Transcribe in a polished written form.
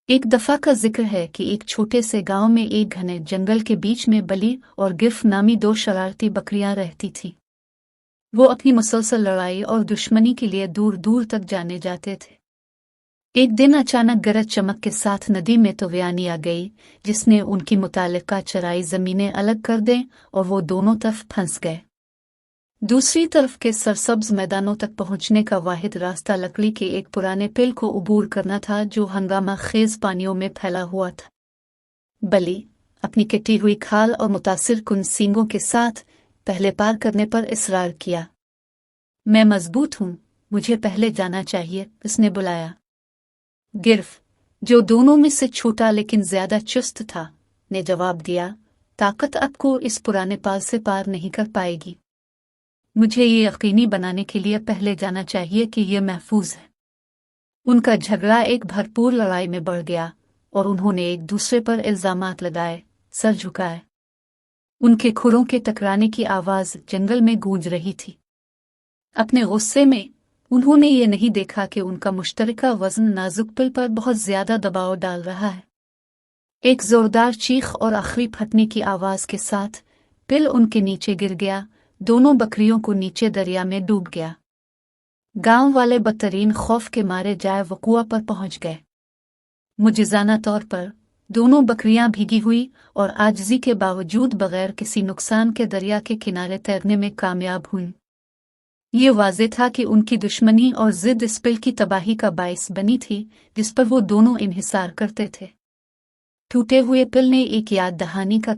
ایک دفعہ کا ذکر ہے کہ ایک چھوٹے سے گاؤں میں ایک گھنے جنگل کے بیچ میں بلی اور گرف نامی دو شرارتی بکریاں رہتی تھیں۔ وہ اپنی مسلسل لڑائی اور دشمنی کے لیے دور دور تک جانے جاتے تھے۔ ایک دن اچانک گرج چمک کے ساتھ ندی میں طوفانی آ گئی، جس نے ان کی متعلقہ چرائی زمینیں الگ کر دیں اور وہ دونوں طرف پھنس گئے۔ دوسری طرف کے سرسبز میدانوں تک پہنچنے کا واحد راستہ لکڑی کے ایک پرانے پل کو عبور کرنا تھا جو ہنگامہ خیز پانیوں میں پھیلا ہوا تھا۔ بلی اپنی کٹی ہوئی کھال اور متاثر کن سینگوں کے ساتھ پہلے پار کرنے پر اصرار کیا۔ میں مضبوط ہوں، مجھے پہلے جانا چاہیے، اس نے بلایا۔ گرف، جو دونوں میں سے چھوٹا لیکن زیادہ چست تھا، نے جواب دیا، طاقت آپ کو اس پرانے پال سے پار نہیں کر پائے گی۔ مجھے یہ یقینی بنانے کے لیے پہلے جانا چاہیے کہ یہ محفوظ ہے۔ ان کا جھگڑا ایک بھرپور لڑائی میں بڑھ گیا اور انہوں نے ایک دوسرے پر الزامات لگائے، سر جھکائے۔ ان کے کھروں کے ٹکرانے کی آواز جنگل میں گونج رہی تھی۔ اپنے غصے میں انہوں نے یہ نہیں دیکھا کہ ان کا مشترکہ وزن نازک پل پر بہت زیادہ دباؤ ڈال رہا ہے۔ ایک زوردار چیخ اور آخری پھٹنے کی آواز کے ساتھ پل ان کے نیچے گر گیا، دونوں بکریوں کو نیچے دریا میں ڈوب گیا۔ گاؤں والے بدترین خوف کے مارے جائے وقوع پر پہنچ گئے۔ معجزانہ طور پر دونوں بکریاں بھیگی ہوئی اور عاجزی کے باوجود بغیر کسی نقصان کے دریا کے کنارے تیرنے میں کامیاب ہوئیں۔ یہ واضح تھا کہ ان کی دشمنی اور ضد اس پل کی تباہی کا باعث بنی تھی جس پر وہ دونوں انحصار کرتے تھے۔ ٹوٹے ہوئے پل نے ایک یاد دہانی کا